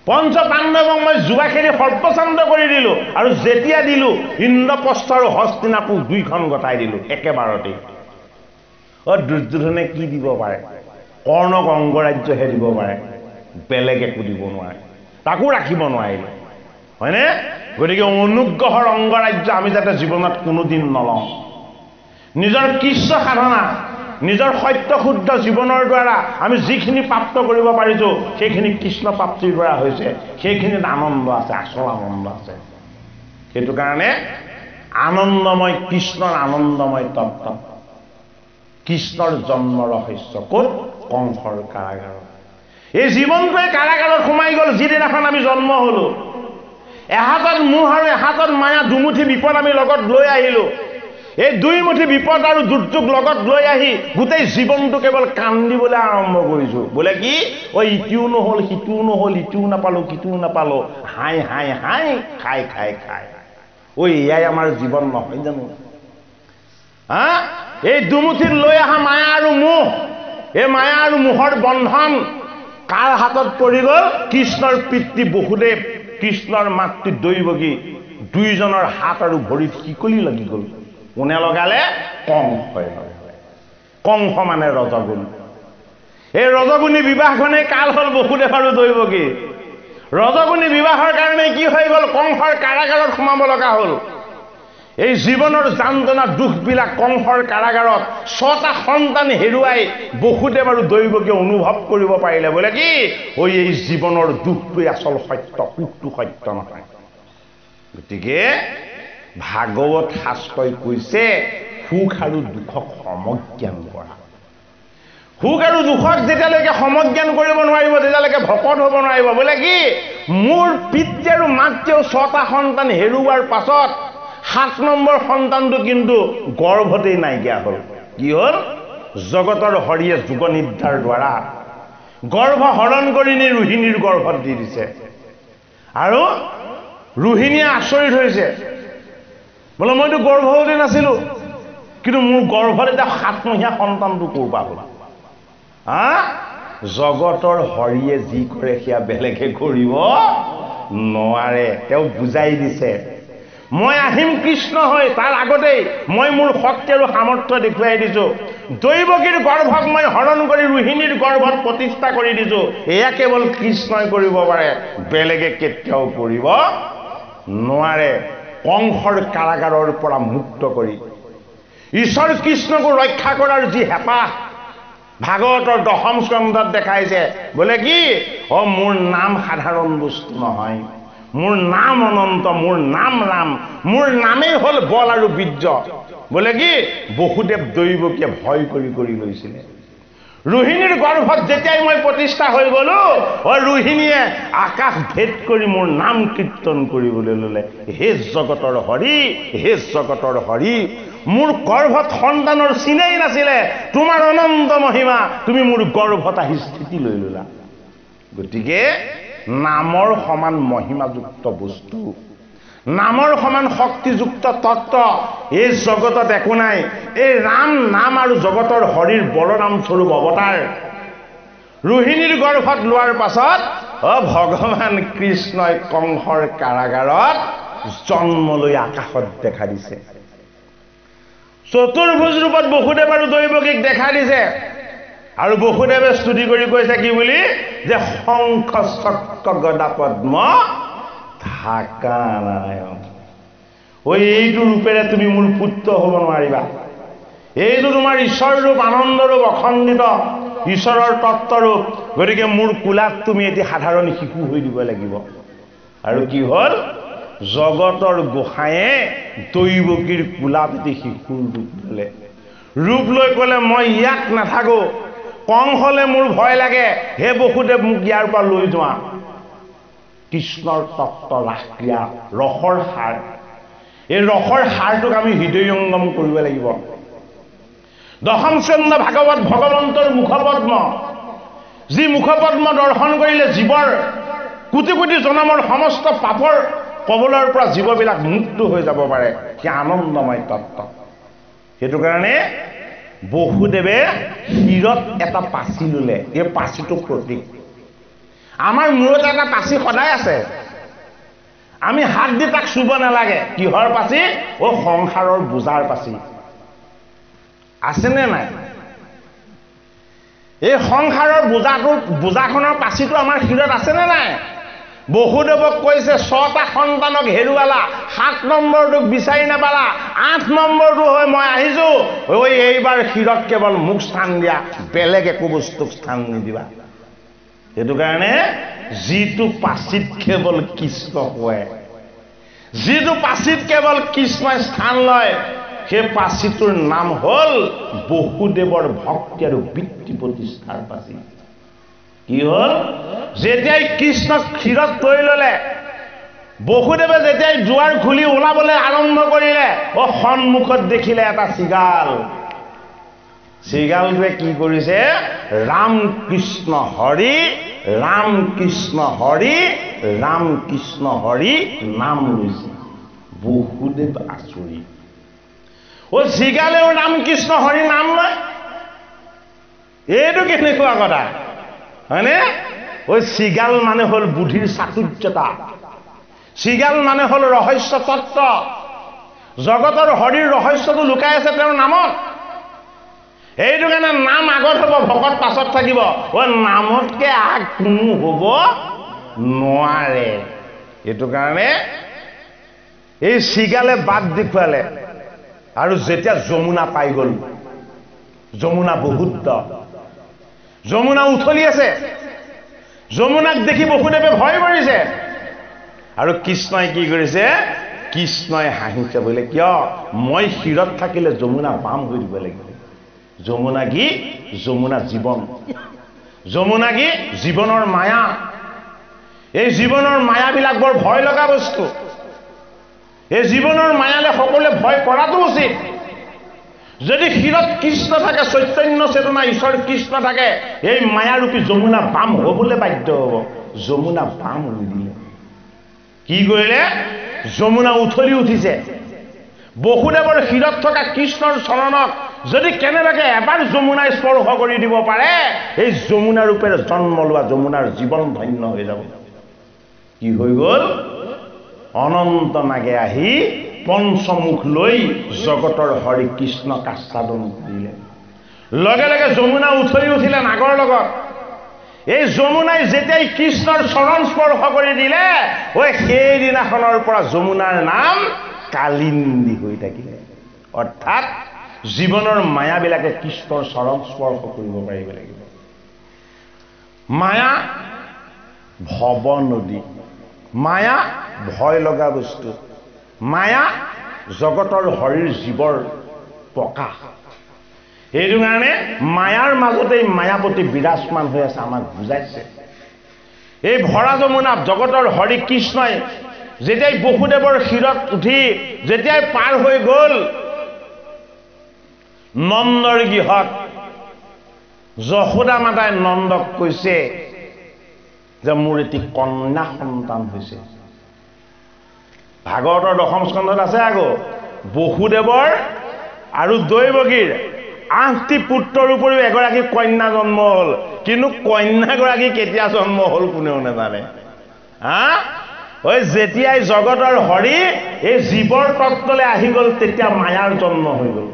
পঞ্চ পাণ্ডৱক মই জুৱা খেলি সৰ্বশান্ত কৰি দিলোঁ, আৰু যেতিয়া দিলোঁ ইন্দ্ৰপ্ৰস্থ আৰু হস্তিনাপুৰ 2খন গতাই দিলোঁ একেবাৰতেই। দুৰ্যোধনে কি দিব পাৰে? কৰ্ণক অংগৰাজ্যহে দিব পাৰে, বেলেগ একো দিব নোৱাৰে, তাকো ৰাখিব নোৱাৰিলে, হয়নে? গতিকে অনুগ্ৰহৰ অংগৰাজ্য আমি যাতে জীৱনত কোনোদিন নলওঁ। নিজৰ কৃষ্ণ সাধনা, নিজৰ সত্য শুদ্ধ জীৱনৰ দ্বাৰা আমি যিখিনি প্ৰাপ্ত কৰিব পাৰিছোঁ সেইখিনি কৃষ্ণ প্ৰাপ্তিৰ দ্বাৰা হৈছে। সেইখিনিত আনন্দ আছে, আচল আনন্দ আছে। সেইটো কাৰণে আনন্দময় কৃষ্ণৰ আনন্দময় তত্ত্ব। কৃষ্ণৰ জন্ম ৰহস্য ক'ত? কংসৰ কাৰাগাৰত। এই জীৱনটোৱে কাৰাগাৰত সোমাই গ'ল যিদিনাখন আমি জন্ম হ'লো। এহাতত মোহ আৰু এহাতত মায়া, দুমুঠি বিপদ আমি লগত লৈ আহিলোঁ। এই দুই মুঠি বিপদ আৰু দুৰ্যোগ লগত লৈ আহি গোটেই জীৱনটো কেৱল কান্দিবলৈ আৰম্ভ কৰিছোঁ। বোলে কি ইটোও নহ'ল, সিটোও নহ'ল, ইটোও নাপালোঁ, সিটোও নাপালোঁ, হাই হাই হাই, খাই খাই খাই। এয়াই আমাৰ জীৱন নহয় জানো? এই দুমুঠিত লৈ অহা মায়া আৰু মোহ, এই মায়া আৰু মোহৰ বন্ধন কাৰ হাতত পৰি গ'ল? কৃষ্ণৰ পিতৃ বসুদেৱ, কৃষ্ণৰ মাতৃ দৈৱকী, দুইজনৰ হাত আৰু ভৰিত শিকলি লাগি গ'ল। কোনে লগালে? কংসই লগালে। কংস মানে ৰজগুণ। এই ৰজগুণী বিবাহখনে কাল হ'ল বসুদেৱ আৰু দৈৱকী। ৰজগুণী বিবাহৰ কাৰণে কি হৈ গ'ল? কংসৰ কাৰাগাৰত সোমাব লগা হ'ল। এই জীৱনৰ যান্ত্ৰণা দুখবিলাক কংসৰ কাৰাগাৰত 6টা সন্তান হেৰুৱাই বসুদেৱ আৰু দৈৱকীয়ে অনুভৱ কৰিব পাৰিলে। বোলে কি এই জীৱনৰ দুখটোৱে আচল সত্য, সুখটো সত্য নহয়। গতিকে ভাগৱত শাস্ত্ৰই কৈছে সুখ আৰু দুখক সমজ্ঞান কৰা। সুখ আৰু দুখক যেতিয়ালৈকে সমজ্ঞান কৰিব নোৱাৰিব তেতিয়ালৈকে ভকত হ'ব নোৱাৰিব। বোলে কি মোৰ পিতৃ আৰু মাতৃও 6টা সন্তান হেৰুৱাৰ পাছত 7 নম্বৰ সন্তানটো কিন্তু গৰ্ভতেই নাইকিয়া হ'ল। কি হ'ল? জগতৰ হৰিয়ে যোগ নিদ্ৰাৰ দ্বাৰা গৰ্ভ হৰণ কৰি নি ৰোহিণীৰ গৰ্ভত দি দিছে। আৰু ৰোহিণীয়ে আচৰিত হৈছে, বোলে মইতো গৰ্ভৱতী নাছিলোঁ, কিন্তু মোৰ গৰ্ভত এতিয়া 7মহীয়া সন্তানটো ক'ৰ পৰা হ'ল? জগতৰ হৰিয়ে যি কৰে সেয়া বেলেগে কৰিব নোৱাৰে। তেওঁ বুজাই দিছে, মই আহিম কৃষ্ণ হৈ, তাৰ আগতেই মই মোৰ শক্তি আৰু সামৰ্থ্য দেখুৱাই দিছোঁ। দৈৱকীৰ গৰ্ভক মই হৰণ কৰি ৰোহিণীৰ গৰ্ভত প্ৰতিষ্ঠা কৰি দিছোঁ। এয়া কেৱল কৃষ্ণই কৰিব পাৰে, বেলেগে কেতিয়াও কৰিব নোৱাৰে। কংসৰ কাৰাগাৰৰ পৰা মুক্ত কৰি ঈশ্বৰ কৃষ্ণকো ৰক্ষা কৰাৰ যি হেঁপাহ ভাগৱতৰ 10ম স্কন্ধত দেখাইছে। বোলে কি মোৰ নাম সাধাৰণ বস্তু নহয়, মোৰ নাম অনন্ত, মোৰ নাম ৰাম, মোৰ নামেই হ'ল বল আৰু বীৰ্য। বোলে কি বসুদেৱ দৈৱকীয়ে ভয় কৰি কৰি লৈছিলে। ৰোহিণীৰ গৰ্ভত যেতিয়াই মই প্ৰতিষ্ঠা হৈ গ'লো, ৰোহিণীয়ে আকাশ ভেদ কৰি মোৰ নাম কীৰ্তন কৰিবলৈ ল'লে। হে জগতৰ হৰি, হে জগতৰ হৰি, মোৰ গৰ্ভত সন্তানৰ চিনেই নাছিলে, তোমাৰ অনন্ত মহিমা, তুমি মোৰ গৰ্ভত আহি স্থিতি লৈ ল'লা। গতিকে নামৰ সমান মহিমাযুক্ত বস্তু, নামৰ সমান শক্তিযুক্ত তত্ত্ব এই জগতত একো নাই। এই ৰাম নাম আৰু জগতৰ হৰিৰ বলৰাম স্বৰূপ অৱতাৰ ৰোহিণীৰ গৰ্ভত লোৱাৰ পাছত ভগৱান কৃষ্ণই কংসৰ কাৰাগাৰত জন্ম লৈ আকাশত দেখা দিছে। চতুৰ্ভুজ ৰূপত বসুদেৱ আৰু দৈৱকীক দেখা দিছে। আৰু বসুদেৱে স্তুতি কৰি কৈছে কি বুলি? যে শংখ চক্ৰ গদা পদ্ম ঢাকা নাৰায়ণ। এইটো ৰূপেৰে তুমি মোৰ পুত্ৰ হ'ব নোৱাৰিবা। এইটো তোমাৰ ঈশ্বৰ ৰূপ, আনন্দ ৰূপ, অখণ্ডিত ঈশ্বৰৰ তত্ত্বৰূপ। গতিকে মোৰ কোলাত তুমি এটি সাধাৰণ শিশু হৈ দিব লাগিব। আৰু কি হ'ল? জগতৰ গোসাঁয়ে দৈৱকীৰ কোলাত এটি শিশুৰ ৰূপ ল'লে। ৰূপ লৈ ক'লে মই ইয়াত নাথাকোঁ, কংসলে মোৰ ভয় লাগে, হে বসুদেৱ মোক ইয়াৰ পৰা লৈ যোৱা। কৃষ্ণৰ তত্ত্ব ৰাসক্ৰিয়া, ৰসৰ সাৰ। এই ৰসৰ সাৰটোক আমি হৃদয়ংগম কৰিব লাগিব। 10ম স্কন্ধ ভাগৱত ভগৱন্তৰ মুখপদ্ম, যি মুখপদ্ম দৰ্শন কৰিলে জীৱৰ কোটি কোটি জনমৰ সমস্ত পাপৰ কবলৰ পৰা জীৱবিলাক মুক্ত হৈ যাব পাৰে। সি আনন্দময় তত্ত্ব। সেইটো কাৰণে বসুদেৱে শিৰত এটা পাচি ল'লে। এই পাচিটো প্ৰতীক। আমাৰ মূৰত এটা পাচি সদায় আছে, আমি হাত দি তাক চুব নালাগে। কিহৰ পাচি? সংসাৰৰ বোজাৰ পাচি। আছেনে নাই? এই সংসাৰৰ বোজাখনৰ পাচিটো আমাৰ শিৰত আছেনে নাই? বসুদেৱক কৈছে 6টা সন্তানক হেৰুৱালা, 7 নম্বৰটোক বিচাৰি নাপালা, 8 নম্বৰটো হৈ মই আহিছোঁ। এইবাৰ শিৰত কেৱল মোক স্থান দিয়া, বেলেগ একো বস্তুক স্থান নিদিবা। সেইটো কাৰণে যিটো পাচিত কেৱল কৃষ্ণ হয়, যিটো পাচিত কেৱল কৃষ্ণই স্থান লয়, সেই পাচিটোৰ নাম হ'ল বসুদেৱৰ ভক্তি আৰু বৃত্তি প্ৰতিষ্ঠাৰ পাচি। কি হ'ল? যেতিয়াই কৃষ্ণক ক্ষীৰত লৈ ল'লে, বসুদেৱে যেতিয়াই দুৱাৰ খুলি ওলাবলৈ আৰম্ভ কৰিলে সন্মুখত দেখিলে এটা চিগাল। চিগালটোৱে কি কৰিছে? ৰাম কৃষ্ণ হৰি ৰাম কৃষ্ণ হৰি ৰাম কৃষ্ণ হৰি নাম লৈছে। বসুদেৱ আচৰিত। চিগালেও ৰাম কৃষ্ণ হৰি নাম লয়? এইটো কেনেকুৱা কথা হয়নে? চিগাল মানে হ'ল বুদ্ধিৰ চাতুৰ্যতা। চিগাল মানে হ'ল ৰহস্য তত্ত্ব। জগতৰ হৰিৰ ৰহস্যটো লুকাই আছে তেওঁৰ নামত। এইটো কাৰণে নাম আগত হ'ব, ভকত পাছত থাকিব। নামতকে আগ কোনো হ'ব নোৱাৰে। এইটো কাৰণে এই চিগালে বাট দেখুৱালে। আৰু যেতিয়া যমুনা পাই গ'ল, যমুনা বহুত দ, যমুনা উঠলি আছে। যমুনাক দেখি বসুদেৱে ভয় কৰিছে। আৰু কৃষ্ণই কি কৰিছে? কৃষ্ণই হাঁহিছে। বোলে কিয়? মই শিৰত থাকিলে যমুনা বাম হৈ দিব লাগিব। যমুনা কি? যমুনা জীৱন। যমুনা কি? জীৱনৰ মায়া। এই জীৱনৰ মায়াবিলাক বৰ ভয় লগা বস্তু। এই জীৱনৰ মায়ালে সকলোৱে ভয় কৰাটো উচিত। যদি শিৰত কৃষ্ণ থাকে, চৈতন্য চেতনা ঈশ্বৰ কৃষ্ণ থাকে, এই মায়াৰূপী যমুনা বাম হ'বলৈ বাধ্য হ'ব। যমুনা বাম হৈ দিলে। কি কৰিলে? যমুনা উঠলি উঠিছে। বসুদেৱৰ শিৰত থকা কৃষ্ণৰ চৰণক যদি কেনেবাকে এবাৰ যমুনাই স্পৰ্শ কৰি দিব পাৰে, এই যমুনা ৰূপেৰে জন্ম লোৱা যমুনাৰ জীৱন ধন্য হৈ যাব। কি হৈ গ'ল? অনন্ত নাগে আহি পঞ্চমুখ লৈ জগতৰ হৰি কৃষ্ণ কাস্বাদন কৰিলে। লগে লগে যমুনা উঠলি উঠিলে নাগৰ লগত। এই যমুনাই যেতিয়াই কৃষ্ণৰ চৰণ স্পৰ্শ কৰি দিলে, সেইদিনাখনৰ পৰা যমুনাৰ নাম কালিন্দী হৈ থাকিলে। অৰ্থাৎ জীৱনৰ মায়াবিলাকে কৃষ্ণৰ চৰণ স্পৰ্শ কৰিব পাৰিব লাগিব। মায়া ভৱ নদী। মায়া ভয় লগা বস্তু। মায়া জগতৰ হৰিৰ জীৱৰ প্ৰকাশ। সেইটো কাৰণে মায়াৰ মাজতেই মায়াপতি বিৰাজমান হৈ আছে, আমাক বুজাইছে। এই ভৰা যমুনা জগতৰ হৰি কৃষ্ণই যেতিয়াই বসুদেৱৰ শিৰত উঠি যেতিয়াই পাৰ হৈ গ'ল, নন্দৰ গৃহত যশোদা মাতাই নন্দক কৈছে যে মোৰ এটি কন্যা সন্তান হৈছে। ভাগৱতৰ দশম স্কন্ধত আছে আকৌ বসুদেৱৰ আৰু দৈৱকীৰ 8টি পুত্ৰৰ উপৰিও এগৰাকী কন্যা জন্ম হ'ল। কিন্তু কন্যাগৰাকী কেতিয়া জন্ম হ'ল কোনেও নাজানে। যেতিয়াই জগতৰ হৰি এই জীৱৰ তত্ত্বলৈ আহি গ'ল, তেতিয়া মায়াৰ জন্ম হৈ গ'ল।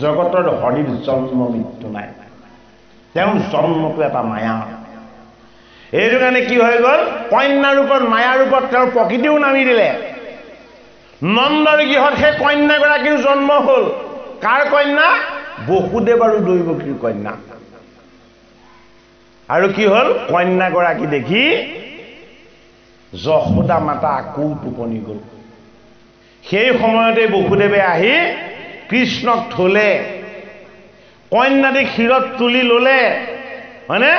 জগতৰ হৰিৰ জন্ম মৃত্যু নাই। তেওঁৰ জন্মটো এটা মায়া। এইটো কাৰণে কি হৈ গ'ল? কন্যা ৰূপত মায়া ৰূপত তেওঁৰ প্ৰকৃতিও নামি দিলে। নন্দৰ গৃহত সেই কন্যাগৰাকীৰ জন্ম হ'ল। কাৰ কন্যা? বসুদেৱ আৰু দৈৱকীৰ কন্যা। আৰু কি হ'ল? কন্যাগৰাকী দেখি যশোদা মাতা আকৌ টোপনি গ'ল। সেই সময়তে বসুদেৱে আহি কৃষ্ণক থলে, কন্যাটিক শিৰত তুলি ল'লে, হয়নে?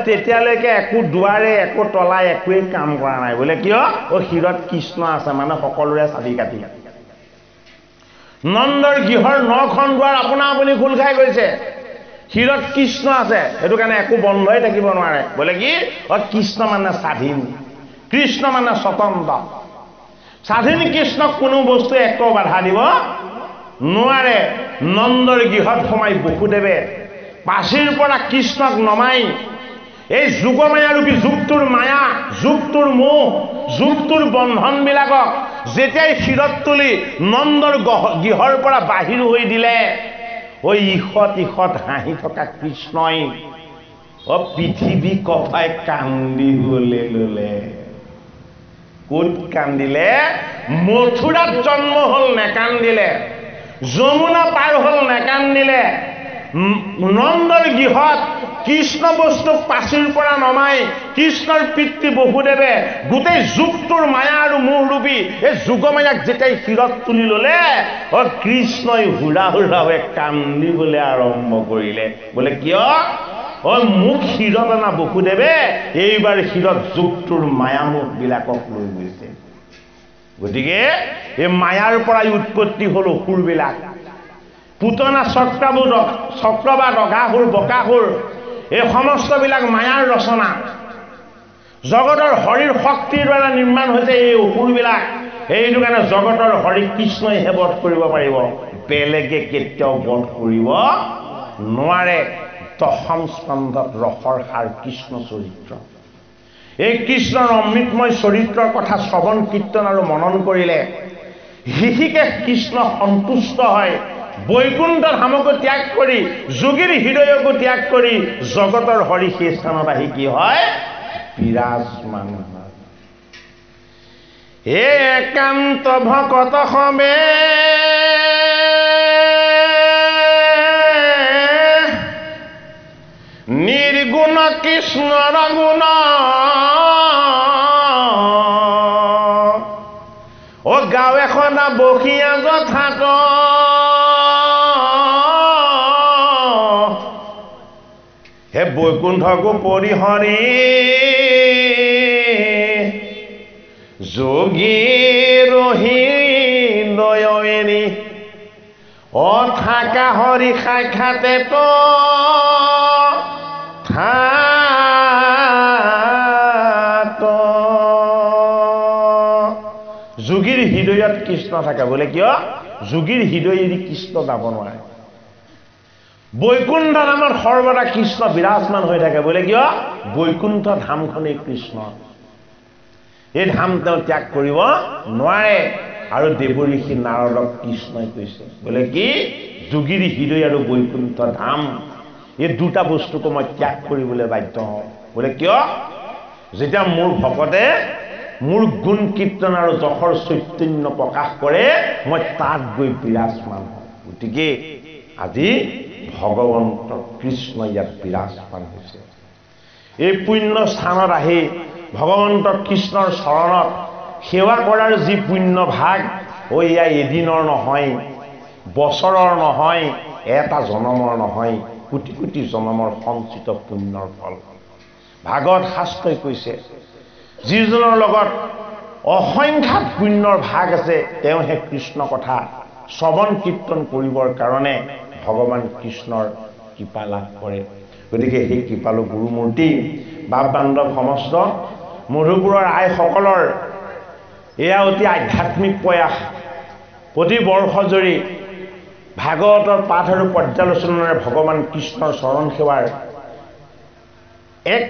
তেতিয়ালৈকে একো দুৱাৰে একো তলাই একোৱেই কাম কৰা নাই। বোলে কিয়? শিৰত কৃষ্ণ আছে, মানে সকলোৰে চাবি কাটি। নন্দৰ গৃহৰ 9খন দুৱাৰ আপোনা আপুনি খোল খাই গৈছে। শিৰত কৃষ্ণ আছে, সেইটো কাৰণে একো বন্ধই থাকিব নোৱাৰে। বোলে কি? কৃষ্ণ মানে স্বাধীন, কৃষ্ণ মানে স্বতন্ত্ৰ। স্বাধীন কৃষ্ণক কোনো বস্তুৱে একো বাধা দিব নোৱাৰে। নন্দৰ গৃহত সোমাই বসুদেৱে পাছিৰ পৰা কৃষ্ণক নমাই এই যুগমায়াৰূপী যুগটোৰ মায়া, যুগটোৰ মোহ, যুগটোৰ বন্ধনবিলাকক যেতিয়াই শিৰত তুলি নন্দৰ গৃহৰ পৰা বাহিৰ হৈ দিলে, ইষত ইষত হাঁহি থকা কৃষ্ণই পৃথিৱী কপাই কান্দিবলৈ ল'লে। ক'ত কান্দিলে? মথুৰাত জন্ম হ'ল নেকান্দিলে, যমুনা পাৰ হ'ল নেকান্দিলে, নন্দৰ গৃহত কৃষ্ণ বস্তুক পাছিৰ পৰা নমাই কৃষ্ণৰ পিতৃ বসুদেৱে গোটেই যুগটোৰ মায়া আৰু মোহৰূপী এই যুগমায়াক যেতিয়াই শিৰত তুলি ল'লে, কৃষ্ণই হুৰা হুৰাৱে কান্দিবলৈ আৰম্ভ কৰিলে। বোলে কিয়? মোক শিৰত অনা বসুদেৱে এইবাৰ শিৰত যুগটোৰ মায়ামোহবিলাকক লৈ গৈছে। গতিকে এই মায়াৰ পৰাই উৎপত্তি হ'ল অসুৰবিলাক পুতনা চক্ৰ বা ৰগাসুৰ বকাসুৰ এই সমস্তবিলাক মায়াৰ ৰচনা জগতৰ হৰিৰ শক্তিৰ দ্বাৰা নিৰ্মাণ হৈছে এই অসুৰবিলাক এইটো কাৰণে জগতৰ হৰি কৃষ্ণইহে বধ কৰিব পাৰিব বেলেগে কেতিয়াও বধ কৰিব নোৱাৰে দশম স্কন্ধত ৰসৰ সাৰ কৃষ্ণ চৰিত্ৰ এই কৃষ্ণৰ অমৃতময় চৰিত্ৰৰ কথা শ্ৰৱণ কীৰ্তন আৰু মনন কৰিলে হৃষিকেশ কৃষ্ণ সন্তুষ্ট হয় বৈকুণ্ঠ ধামকো ত্যাগ কৰি যোগীৰ হৃদয়কো ত্যাগ কৰি জগতৰ হৰি সেই স্থানত আহি কি হয় বিৰাজমান হয় একান্ত ভকত সবে নিৰ্গুণ কৃষ্ণৰ গুণ ও গাঁও এখন বসিয়া যথাত হে বৈকুণ্ঠকো পৰিহৰি যোগী ৰহি নয়নি অ থাকা হৰি সাক্ষাতে তো যোগীৰ হৃদয়ত কৃষ্ণ থাকে বোলে কিয় যোগীৰ হৃদয় এৰি কৃষ্ণ যাব নোৱাৰে বৈকুণ্ঠ ধামত সৰ্বদা কৃষ্ণ বিৰাজমান হৈ থাকে বোলে কিয় বৈকুণ্ঠ ধামখনেই কৃষ্ণ এই ধাম তেওঁ ত্যাগ কৰিব নোৱাৰে আৰু দেৱঋষি নাৰদক কৃষ্ণই কৈছে বোলে কি যোগীৰ হৃদয় আৰু বৈকুণ্ঠ ধাম এই দুটা বস্তুকো মই ত্যাগ কৰিবলৈ বাধ্য হওঁ বোলে কিয় যেতিয়া মোৰ ভকতে মোৰ গুণ কীৰ্তন আৰু যশৰ চৈতন্য প্ৰকাশ কৰে মই তাত গৈ বিৰাজমান হওঁ গতিকে আজি ভগৱন্ত কৃষ্ণ ইয়াত বিৰাজমান হৈছে এই পুণ্য স্থানত আহি ভগৱন্ত কৃষ্ণৰ চৰণত সেৱা কৰাৰ যি পুণ্য ভাগ এয়া এদিনৰ নহয় বছৰৰ নহয় এটা জনমৰ নহয় কোটি কোটি জনমৰ সঞ্চিত পুণ্যৰ ফল ভাগৱত শাস্ত্ৰই কৈছে যিজনৰ লগত অসংখ্যাত পুণ্যৰ ভাগ আছে তেওঁহে কৃষ্ণ কথা শ্ৰৱণ কীৰ্তন কৰিবৰ কাৰণে ভগৱান কৃষ্ণৰ কৃপা লাভ কৰে গতিকে সেই কৃপালু গুৰুমূৰ্তি বাপ বান্ধৱ সমস্ত মধুপুৰৰ আইসকলৰ এয়া অতি আধ্যাত্মিক প্ৰয়াস প্ৰতি বৰ্ষজুৰি ভাগৱতৰ পাঠ আৰু পৰ্যালোচনাৰে ভগৱান কৃষ্ণৰ চৰণ সেৱাৰ এক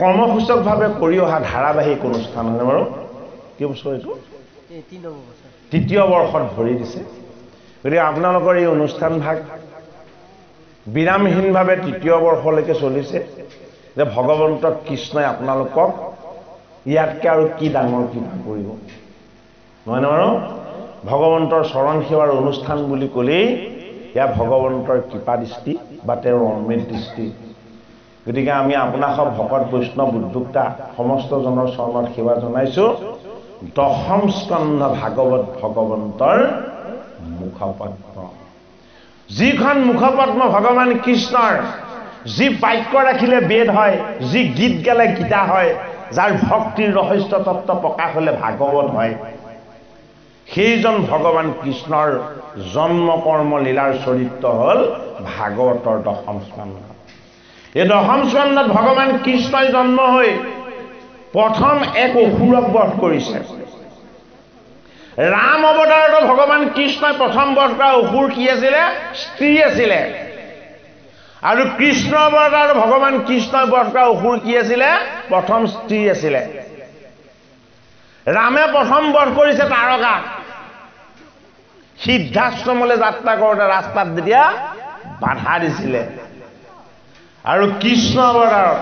কৰ্মসূচকভাৱে কৰি অহা ধাৰাবাহিক অনুষ্ঠান হয়নে বাৰু কি বছৰ এইটো তৃতীয় বৰ্ষত ভৰি দিছে গতিকে আপোনালোকৰ এই অনুষ্ঠান ভাগ বিৰামহীনভাৱে তৃতীয় বৰ্ষলৈকে চলিছে যে ভগৱন্ত কৃষ্ণই আপোনালোকক ইয়াতকৈ আৰু কি ডাঙৰ কৃপা কৰিব নহয়নে বাৰু ভগৱন্তৰ চৰণ সেৱাৰ অনুষ্ঠান বুলি ক'লেই এয়া ভগৱন্তৰ কৃপা দৃষ্টি বা তেওঁৰ অমৃত দৃষ্টি গতিকে আমি আপোনাক ভকত বৈষ্ণৱ উদ্যোক্তা সমস্তজনৰ চৰণত সেৱা জনাইছোঁ দশম স্কন্ধ ভাগৱত ভগৱন্তৰ মুখপদ্ম যিখন মুখপদ্ম ভগৱান কৃষ্ণৰ যি বাক্য ৰাখিলে বেদ হয় যি গীত গালে গীতা হয় যাৰ ভক্তিৰ ৰহস্য তত্ত্ব প্ৰকাশ হ'লে ভাগৱত হয় সেইজন ভগৱান কৃষ্ণৰ জন্ম কৰ্ম লীলাৰ চৰিত্ৰ হ'ল ভাগৱতৰ দশম স্কন্ধ এই দশম স্কন্ধত ভগৱান কৃষ্ণই জন্ম হৈ প্ৰথম এক অসুৰক বধ কৰিছে ৰাম অৱতাৰত ভগৱান কৃষ্ণই প্ৰথম বধ কৰা অসুৰ কি আছিলে স্ত্ৰী আছিলে আৰু কৃষ্ণ অৱতাৰত ভগৱান কৃষ্ণই বধ কৰা অসুৰ কি আছিলে প্ৰথম স্ত্ৰী আছিলে ৰামে প্ৰথম বধ কৰিছে তাৰকা সিদ্ধাশ্ৰমলৈ যাত্ৰা কৰোঁতে ৰাস্তাত যেতিয়া বাধা দিছিলে আৰু কৃষ্ণ অৱতাৰত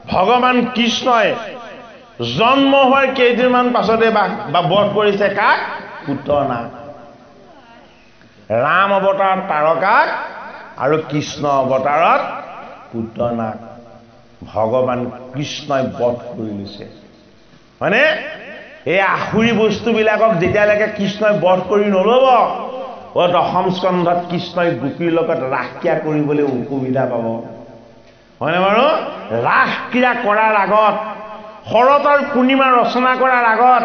ভগৱান কৃষ্ণই জন্ম হোৱাৰ কেইদিনমান পাছতে বা বধ কৰিছে কাক পুতনা ৰাম অৱতাৰত তাৰকাক আৰু কৃষ্ণ অৱতাৰত পুতনাক ভগৱান কৃষ্ণই বধ কৰি লৈছে মানে এই আখুৰি বস্তুবিলাকক যেতিয়ালৈকে কৃষ্ণই বধ কৰি নল'ব দশম স্কন্ধত কৃষ্ণই গোপীৰ লগত ৰাসক্ৰিয়া কৰিবলৈ অসুবিধা পাব হয়নে বাৰু? ৰাস ক্ৰীড়া কৰাৰ আগত, শৰতৰ পূৰ্ণিমা ৰচনা কৰাৰ আগত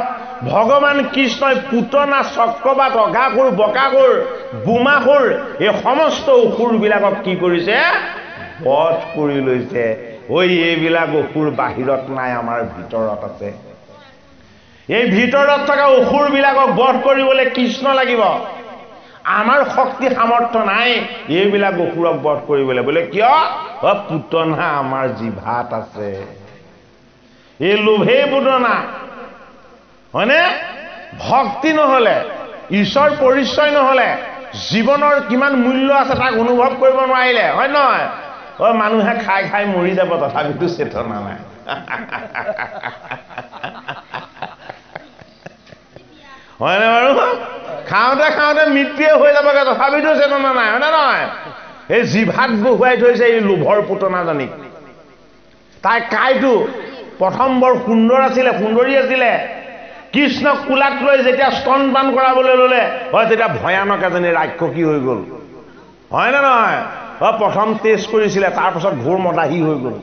ভগৱান কৃষ্ণই পুতনা, চক্ৰবাত, অঘাসুৰ, বকাসুৰ, বোমাসুৰ এই সমস্ত অসুৰবিলাকক কি কৰিছে? বধ কৰি লৈছে। ঐ এইবিলাক অসুৰ বাহিৰত নাই, আমাৰ ভিতৰত আছে। এই ভিতৰত থকা অসুৰবিলাকক বধ কৰিবলৈ কৃষ্ণ লাগিব। আমাৰ শক্তি সামৰ্থ্য নাই এইবিলাক অসুৰক বধ কৰিবলৈ। বোলে কিয়? পুতনা আমাৰ জিভাত আছে। এই লোভেই পুতনা, হয়নে? ভক্তি নহলে, ঈশ্বৰ পৰিচয় নহলে জীৱনৰ কিমান মূল্য আছে তাক অনুভৱ কৰিব নোৱাৰিলে, হয় নহয়? মানুহে খাই খাই মৰি যাব, তথাপিতো চেতনা নাই। হয়নে বাৰু? খাওঁতে খাওঁতে মৃত্যুৱে হৈ যাবগে, তথাপিতো চেতনা নাই, হয়নে নহয়? এই জিভাত বহুৱাই থৈছে এই লোভৰ পুতনাজনীক। তাই কাইটো প্ৰথম বৰ সুন্দৰ আছিলে, সুন্দৰী আছিলে। কৃষ্ণক কোলাত লৈ যেতিয়া স্তনপান কৰাবলৈ ললে, হয় তেতিয়া ভয়ানক এজনী ৰাক্ষসী হৈ গ'ল, হয়নে নহয়? প্ৰথম টেষ্ট কৰিছিলে, তাৰপাছত ঘোৰ মদাহী হৈ গ'ল।